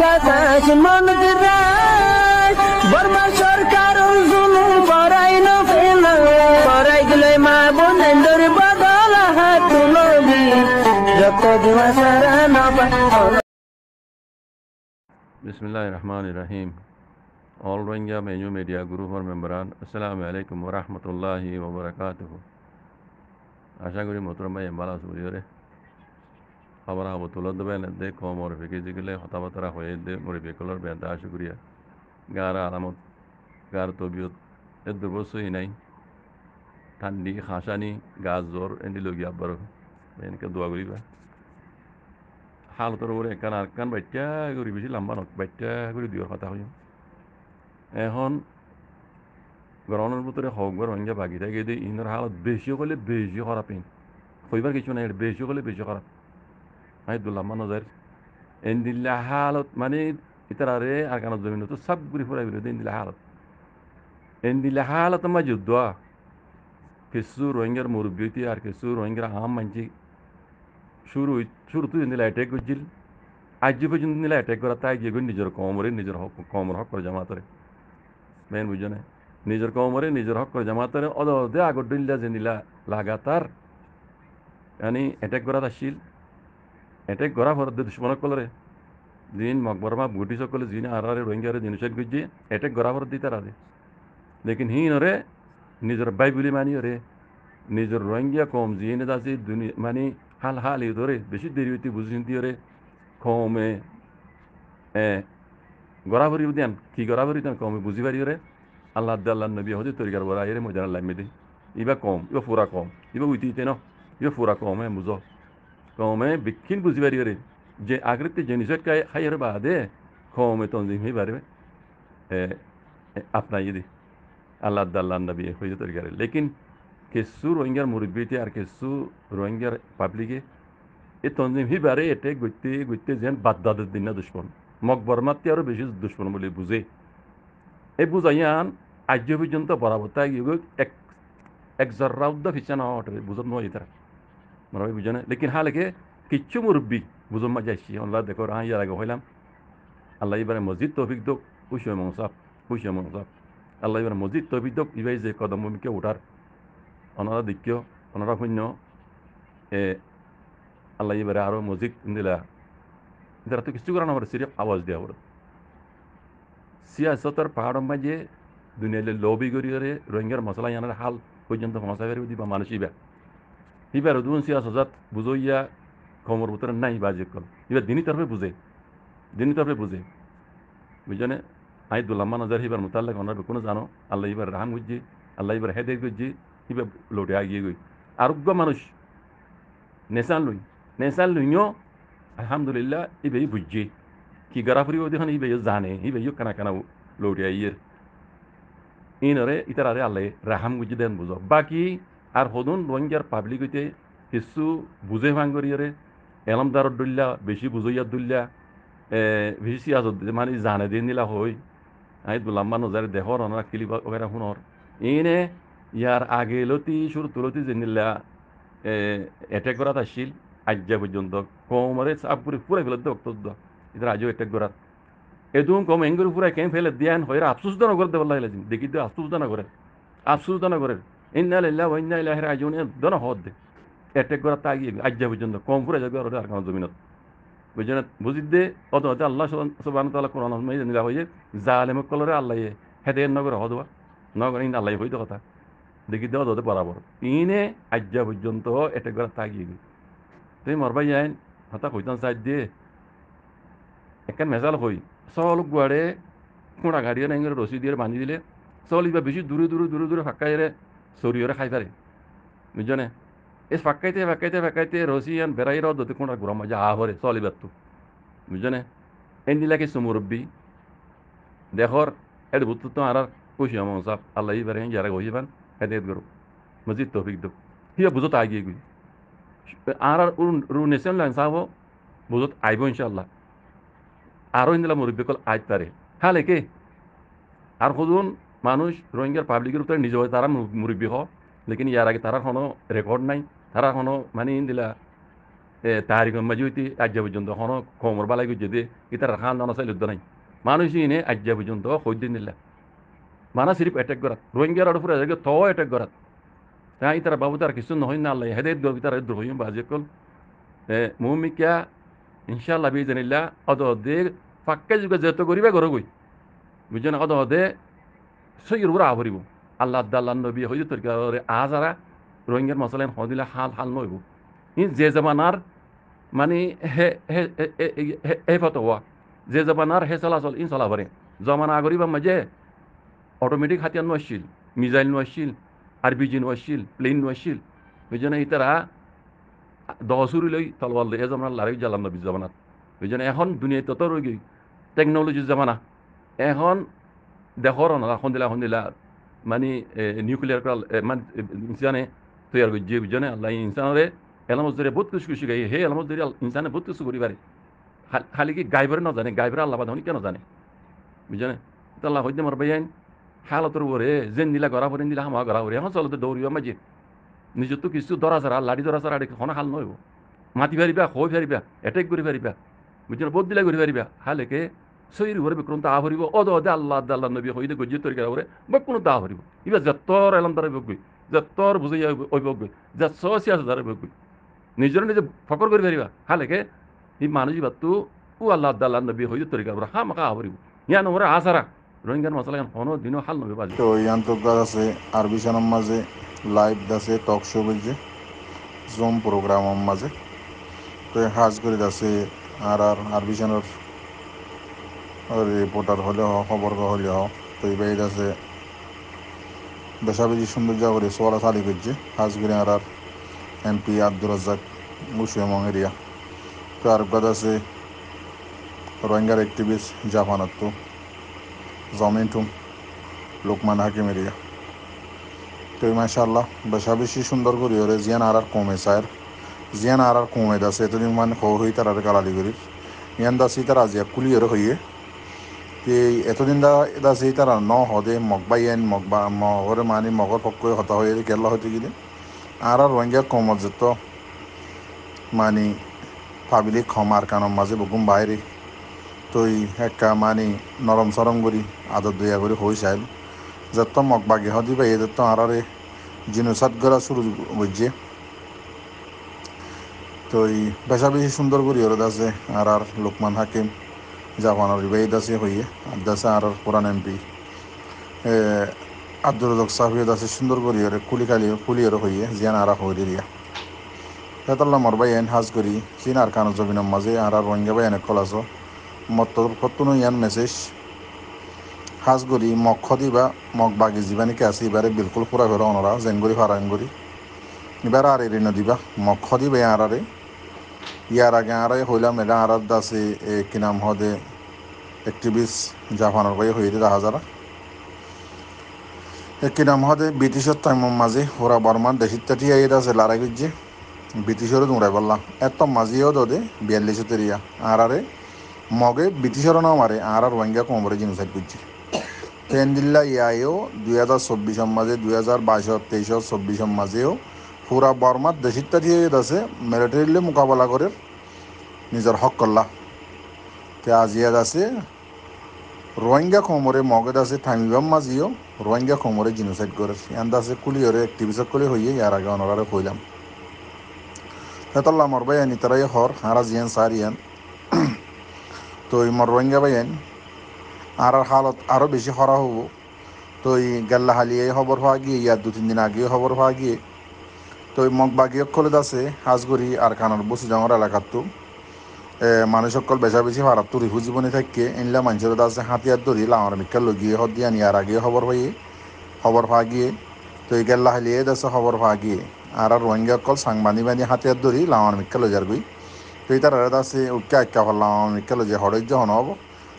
গাছ মন দিরাই বর্মা সরকার জুলুম করাই না ফেলা করাই গেলে মা বোনের বদল হাত তুলবি যত দিবা সারা না Bismillahirrahmanirrahim. All Rohingya Menu Media Group or Memberan, Assalamu alaikum wa rahmatullahi wa barakatuh. আশা করি মোহতরম ভাই ভালো আছো বুঝিওরে খবর হবো তুলো দেবে দে কম ওর ফেকে জিগলে হতাবাতরা হয়ে দে মরে বেকলর বেদা আশা করিয়া গার আলামত গার তবিয়ত এর দুর্বশই নাই ঠান্ডি খাসানি গাছ জ্বর এন্ডি লগিয়া আব্বার এনেকে দোয়া করিবা হালতর ওরে একান আর কান বাচ্চা করি বেশি লম্বা নক বাচ্চা করে দিওর কথা হইম এখন গরমের ভিতরে হকবার রোহিঙ্গা বাগি থাকে দিয়ে ইনার হালত বেশি হলে বেশি খারাপ হইবার কিছু নাই বেশি হলে বেশি খারাপ আইদুল্লাহ নজর এন্দিল্লা হালত মানে ইতারে আর কান জমিন তো সব ঘুরি ফুরাই বেরোতে এন্দিল্লা হালত এন্দিল্লা হালত মা যুদ্ধ কিছু রোহিঙ্গার মুরব্বী আর কিছু রোহিঙ্গার আম মানছি শুরুতে এন্দিল্লা অ্যাটাক করছিল আজ পর্যন্ত নিলা অ্যাটাক করা তাই যে নিজের কমরে নিজের কমর হক করে জমা করে মেন বুঝছো না নিজের কমরে নিজের হক করে জমা করে অদে আগর দিল্লা যে নিলা লাগাতার yani অ্যাটাক করা আসছিল অ্যাটাক করা পর দুশ্মন কলরে দিন মকবরমা বুটি সকলে জিন আরারে রোহিঙ্গারে জিনিসের গুজি অ্যাটাক করা পর দিতে রাদে লেকিন হি নরে নিজের বাই বলি মানি রে নিজের রোহিঙ্গা কম জিনে দাসি দুনিয়া মানে হাল হাল ধরে বেশি দেরি হইতে বুঝিনতি রে কমে গড়াভরি দেন কি গড়াভরি দেন কমে বুঝি পারি রে আল্লাহ আল্লাহ নবী হতে তরিকার বড় আইরে মজার আল্লাহ মেদে ইবা কম ইবা ফুরা কম ইবা উইতে ন ইবা ফুরা কম বুঝো কমে বিক্ষিন বুঝি পারি রে যে আগরিতে জিনিসের খাইয়ের বাদে কমে তঞ্জিম হয়ে পারবে আপনার ইদি আল্লাহ আল্লাহ নবী হইতে তরিকার লেকিন কিছু রোহিঙ্গার মুরব্বীতে আর কিছু রোহিঙ্গার পাবলিকে এই তঞ্জিম হি বারে এটে গইতে যেন বাদদাদের দিন না দুশ্মন মকবর মাত্রে আরও বেশি দুশ্মন বলে বুঝে এই বুঝাইয়ান আজ পর্যন্ত বরাবর এক জর্রাউদ্দ ফিচানা হটে বুঝত নয় তারা মনে হয় বুঝে না লেকিন হালেকে কিচ্ছু মুরব্বী বুঝম মা যাইছি আল্লাহ দেখো ইয়ার আগে হইলাম আল্লাহ এবারে মসজিদ তৌফিক দোক খুশি মংসাব আল্লাহ এবারে মসজিদ তৌফিক দোক ইবাই যে কদম ভূমিকে ওঠার ওনারা দেখিও ওনারা শূন্য আল্লাহ এবারে আরও মসজিদ দিলা এরা তো কিছু করানো পারে সিরিফ আওয়াজ দেওয়া পড়ে সিয়াসতর পাহাড় মাঝে দুনিয়ালে লবি করিয়ে রোহিঙ্গার মশলা ইয়ানের হাল পর্যন্ত মশা বের দিবা মানুষ ইবার দুন সিয়াসত বুঝইয়া খমর ভিতরে নাই বাজে কল এবার দিনই তরফে বুঝে বুঝনে আই দুলাম্মা নজর হিবার মোতাল্লাক ওনার কোনো জানো আল্লাহ এবার রাহাম গুজি আল্লাহ এবার হেদে গুজি এবার লোটে আগিয়ে গই আরোগ্য মানুষ নেশান লইও আলহামদুলিল্লাহ ইবে বুঝছি কি গরাফরি ওই দেখুন ইবে জানে ইবে কানা কানা লৌটে আইয়ের ইনরে ইতারে আল্লাহ রাহাম গুজি দেন বুঝো বাকি আর হদুন রোহিঙ্গার পাবলিক হইতে কিছু বুঝে ভাঙ্গরিয়ারে এলমদারত দুল্লা বেশি বুঝইয়া দুল্লা বেশি সিয়াজত মানে জানে দিন নিলা হই আই দুলাম্মা নজারে দেহর অনারা কিলিবা ওগেরা শুনর ইনে ইয়ার আগে লতি শুরু তুলতি যে নিলা অ্যাটাক করাত আসছিল আজ্জা পর্যন্ত কমরে সাপ করে পুরাই ফেলে দেওয়া এদের আজও অ্যাটাক করার এদুম কম এঙ্গুর পুরাই কেম ফেলে দিয়ান হয়ে আফসুস দানা করে দেওয়া লাগলে দেখি তো আফসুস দানা করে ইন্না লিল্লাহি ওয়া ইন্না ইলাইহি রাজিউন দনা হদ দে অ্যাটাক করার তা আগিয়ে আজ্জা পর্যন্ত কম পুরাই যাবে আর কারণ জমিনত বুঝলেন বুঝি দে অত আল্লাহ সুবহানাহু ওয়া তাআলা কোরআন মাঝে নিলা হয়ে জালেম কলরে আল্লাহ হেদের নগর হদবা নগর ইন আল্লাহ হইতো কথা দেখি দেওয়া দতে বরাবর ইনে আজ্জা পর্যন্ত অ্যাটাক করার তা আগিয়ে তুমি মরবাই যাইন হতা কইতাম সাইড দিয়ে একখান মেজাল হই সল গুয়াড়ে কোঁড়া গাড়িয়ে নাই রসি দিয়ে বান্ধি দিলে চল ইবা বেশি দূরে ফাঁকাইরে চরিয়রে খাই পারে বুঝছনে এই ফাঁকাইতে রসি আন বেড়াই রাও দতে কোঁড়া ঘুরা মজা আহরে চল ইবার তো বুঝছনে এন্ডিলাকে সুমুরব্বী দেখর এর ভূত তো আর খুশি আমার সাপ আল্লাহ ইবারে যারা হই পান হেদেত করো মসজিদ তৌফিক দো হিয়া বুঝতে আগিয়ে গই আর নেশন লাইন সাহব বুঝত আইব ইনশাল্লাহ আরও ইন্দিলা মুরব্বী কল আইত পারে হালে কে আর খুদুন মানুষ রোহিঙ্গার পাবলিকের উপরে নিজ হয় তারা মুরব্বী হ লেকিন ইয়ার আগে তারা কোনো রেকর্ড নাই তারা কোনো মানে ইন্দিলা তাহারিকন মাঝে হইতে আজ্যা পর্যন্ত হন কোমর বালাই গুজে দিয়ে ইতার খান দানা চাইল নাই মানুষ ইনে আজ্যা পর্যন্ত হইদিন নিলা মানা সিরিপ অ্যাটাক করাত রোহিঙ্গার উপরে তো অ্যাটাক করাত তাই ইতারা বাবু তার কিছু নহয় না আল্লাহ হেদায়ত দর তারা দ্রোহী বাজে কল মুমিকা ইনশাআল্লাহ বিজানিল্লাহ অদে ফাক্কা যুগে যেত করিবা ঘর গই বুঝছেন অদে সৈর উপরে আভরিব আল্লাহ আল্লাহ নবী হইতে তরকারে আজারা রোহিঙ্গার মশলান হদিলা হাল হাল নইব ই যে জামানার মানে হে ফতোয়া যে জামানার হে চলাচল ইন চলাবারে জমানা আগরিবা মাঝে অটোমেটিক হাতিয়ার নছিল মিজাইল নছিল আরবিজি নছিল প্লেন নছিল বুঝছেন ইতারা দহসুরি লই তলওয়াল এ জামানার লারে জ্বালাম নবী জামানাত বুঝছেন এখন দুনিয়ায় তত রয়ে গই টেকনোলজির জামানা এখন দেখর না এখন দিলা মানে নিউক্লিয়ার মানে ইনসানে তৈরি করছে বুঝছেন আল্লাহ ইনসানরে এলামত ধরে বহুত কিছু কিছু গাই হে এলামত ধরে ইনসানে বহুত কিছু করি পারে খালি কি গাইবারে না জানে গাইবারে আল্লাহ বাদ কেন জানে বুঝছেন আল্লাহ হইতে মার বাইন হালতর উপরে যেন দিলা গড়া পরে দিলা হামা গড়া পরে এখন চলতে দৌড়িও মাঝে নিজের তো কিছু দরা ছাড়া লাড়ি দরা ছাড়া হনা হাল নইব মাতি পারিবা হই পারিবা এটেক করে পারিবা বুঝছেন বহুত দিলা করে পারিবা হালেকে সৈর উপরে বিক্রম তা ভরিব অদে আল্লাহ আল্লাহ নবী হইতে গজ্জিত তরিকার উপরে বক কোনো তা ভরিব ইবা যত্তর এলাম তারা বকবি যত্তর বুঝাইয়া ওই বকবি যত সিয়াস তারা বকবি নিজের নিজে ফকর করে পারিবা হালেকে এই মানুষ বাতু ও আল্লাহ আল্লাহ নবী হইতে তরিকার উপরে হা মাকা ভরিব ইয়ান ওরা আসারা রোহিঙ্গার মশলা কোনো দিনও হাল নবী বাজে তো ইয়ান তো আছে আরবি সানাম মাঝে লাইভ আছে টক শো বলছে জুম প্রোগ্রাম মাঝে তো হাজ করে আছে আর আরবি সানের রিপোর্টার হলে খবর হলে তো এই আছে বেশা বেশি সৌন্দর্য করে সোয়ারা চালি করছে হাজ করে আর এমপি আব্দুর রাজ্জাক মুসলিম এরিয়া তো আর আছে রোহিঙ্গার অ্যাক্টিভিস্ট জাপানাত জমিনটুম লোকমান হাকিম এরিয়া তো মাশাআল্লাহ বেশা বেশি সুন্দর করি ওরে জিয়ান আর কমে চায় জিয়ান আর কমে দাসে এতদিন মানে হই তার গালালি করি ইয়ান দাসি তার আজিয়া কুলিয়র হইয়ে এতদিন দাসি তারা ন হদে মগবাইন মগবা মগরে মানে মগর পক্ষ হতা হয়ে কেরলা হইতে গেলে আর রোহিঙ্গা কমত যেত মানে পাবলিক ক্ষমার কারণ মাঝে বকুম বাইরে তো একটা মানে নরম সরম করি আদর দয়া করে হয়ে চাইল যত মগবাগে হদি বা এদের তো আর জিনোসাদ করা শুরু বুঝছে তো বেশা বেশি সুন্দর করি ওর আছে আর লোকমান হাকিম জাপানের রিবাইদ আছে হইয়ে আদাসে আর পুরান এমপি আব্দুর রাজ্জাক সাহেব আছে সুন্দর করি ওরে কুলিয়র হইয়ে জিয়ান আর হইরে দিয়া হেতাল্লা মরবাই এন হাজ করি চিন আর কানো জমিনের মাঝে আর রোহিঙ্গা বাই এনে খোলাছ মত কতনো ইয়ান মেসেজ হাজ করি মখ দিবা মগ বাগি জীবানিকে আছে এবারে বিলকুল পুরা ঘর অনরা জেন করি ফারাইন করি এবার আর এরে নদিবা মখ দিবে আর ইয়ার আগে আর হইলাম এটা আর আছে কি নাম হদে অ্যাক্টিভিস্ট জাপানের বাই হইতে দেখা যারা কি নাম হদে ব্রিটিশের টাইমের মাঝে ওরা বর্মান দেশির তাটি আইয়ে আছে লড়াই করছে ব্রিটিশেরও দৌড়াই বললাম এত মাঝিও দে 42 তেরিয়া আর মগে ব্রিটিশেরও নাম আরে আর রোহিঙ্গা কোমরে জিনোসাইড করছে ফেন্দিল্লা ইয়াইও 2024 মাঝে 2022 23 24 মাঝেও পুরা বর্মার দেশির তাটি আছে মিলিটারিলে মোকাবেলা করে নিজের হক করলা তে আজিয়াদ আছে রোহিঙ্গা কোমরে মগেদ আছে থামিবাম মাঝিও রোহিঙ্গা কোমরে জিনোসাইড করে এন্ড আছে কুলিয়রে অ্যাক্টিভিস্ট কলে হইয়ে ইয়ার আগে অনরারে কইলাম হেতল্লা মর বাইয়ানি তারাই হর হারা জিয়ান সারিয়ান তো মর রোহিঙ্গা বাইয়ান আর হালত আরও বেশি হরা হব তো গাল্লা হালিয়ে খবর হওয়া গিয়ে ইয়ার 2-3 দিন আগে খবর হওয়া গিয়ে তো মগ বাগিয়ে খোলে আছে হাজগড়ি আর কানার বসু জাঙর এলাকাতো মানুষ সকল বেশা বেশি ভাড়াতো রিফু জীবনে থাকে এনলা মানুষের আছে হাতিয়ার ধরি লাঙর মিক্কা লগিয়ে হদ দিয়া নিয়ার আগে খবর হয়ে খবর হওয়া গিয়ে তো এই গাল্লা হালিয়ে আছে খবর হওয়া গিয়ে আর রোহিঙ্গা কল সাংবানি বানি হাতিয়ার ধরি লাঙর মিক্কা লজার গই তো এই তার আছে উক্কা একা হল লাঙর মিক্কা লজে হড়ৈর্য হন হব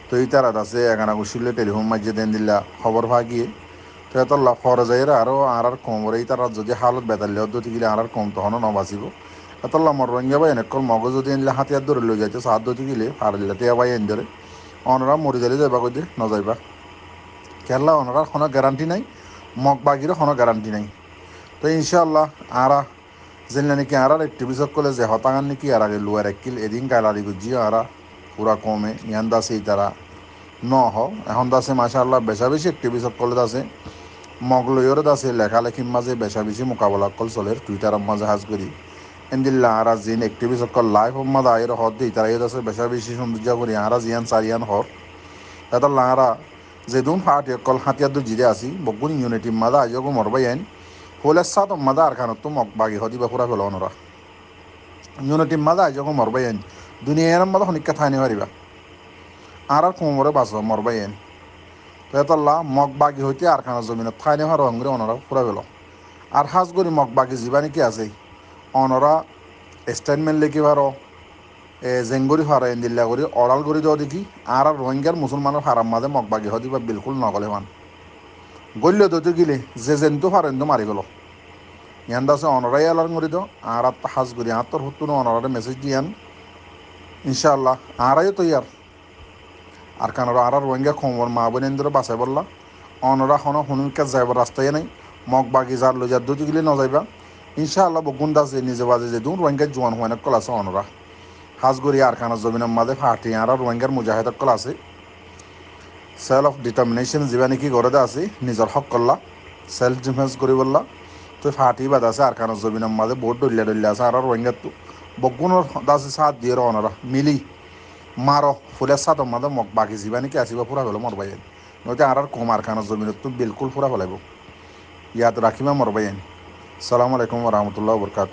তো এই তার আছে এগানা গুছিলে টেলিফোন মাঝে দেন দিলা খবর হওয়া গিয়ে তো এত ফরজাইরা আরও আর কমরে এই তার যদি হালত বেতাল্লে হদ্দি গেলে আর কম তখনও নবাচিব এত মর রোহিঙ্গা বাই এনেকল মগজ যদি এনলে হাতিয়ার ধরে লই যাইতে সাহায্য ধরতে গেলে পারলে তে বাই এন ধরে অনরা মরি যাইলে যাবা কই দে নজাইবা কেরলা অনরার কোনো গ্যারান্টি নাই মগ বাগিরও কোনো গ্যারান্টি নাই তো ইনশাআল্লাহ আর যেন নাকি আর একটিভিসক করলে যে হতাঙান নাকি আর আগে লুয়ার একিল এদিন গালারি গুজি আরা পুরা কমে ইয়ান দাসে তারা ন হ এখন দাসে মাশাআল্লাহ বেশা বেশি একটিভিসক করলে দাসে মগলয়র দাসে লেখালেখির মাঝে বেশা বেশি মোকাবেলা কল চলে টুইটারের মাঝে হাজ করি এন্দিল্লা আর জিন একটিভিসক লাইভ মাদা আয়ের হদ দিই তারা এই দাসে বেশা বেশি সৌন্দর্য করি আর জিয়ান সারিয়ান হর এটা লাঙারা যেদুন ফাটি কল হাতিয়ার দু জিরে আসি বগুন ইউনিটি মাদা আয়োগো মরবাই আইন হলে সাত মাদা আর খানত তো মগ বাগি হদি বা পুরা ফেল অনরা ইউনিটি মাদা আয়োগো মরবাই আইন দুনিয়ার মাদা হনিকা থাইনি পারিবা আর কোমরে বাস মরবাই আইন তো এতলা মগ বাগি হইতে আর খানা জমিনে থাইনি হার হংরে অনরা পুরা ফেল আর হাজ করি মগ বাগি জীবানি কি আছে অনরা স্টেটমেন্ট লিখি পারো জেঙ্গুরি ফারাইন দিল্লা করি অড়াল করি দেওয়া দেখি আর রোহিঙ্গার মুসলমানের হারাম মাঝে মগবাগি হদি বা বিলকুল নগলে মান গল্য দইতে গিলে যে জেন্তু ফারেন তো মারি গেল ইয়ান দাসে অনরাই আলার করি দো আর হাজ করি আর তোর হুতুন অনরারে মেসেজ দিয়ান ইনশাআল্লাহ আরাইও তৈয়ার আর কানার আর রোহিঙ্গা খবর মা বোনেন্দ্র বাসাই বললা অনরা হনো হুনুকা যাইবার রাস্তায় নাই মগবাগি যার লইয়ার দইতে গিলে ন যাইবা ইনশাআল্লাহ বগুন দাসে নিজে বাজে যে দুন রোহিঙ্গা জোয়ান হয় না কল আছে অনরা হাজগরি আর খানা জমিনের মাঝে ফাটি আর রোহিঙ্গার মুজাহিদ কল আছে সেলফ অফ ডিটারমিনেশন যা নাকি গড়ে আছে নিজের হক করলা সেলফ ডিফেন্স করি বললা তো ফাটি বাদ আছে আর খানা জমিনের মাঝে বহুত ডলিয়া ডলিয়া আছে আর রোহিঙ্গার তো বগুনের দাসে সাথ দিয়ে রওনারা মিলি মারো ফুলের সাথে মাঝে মগ বাকি যা নাকি আসিবা পুরা হলো মরবাই নয়তো আর কম আর খানা জমিনের তো বিলকুল পুরা ফেলাইব ইয়াদ রাখিবা মরবাই সালামু আলাইকুম রহমতুল্লাহ বরকাত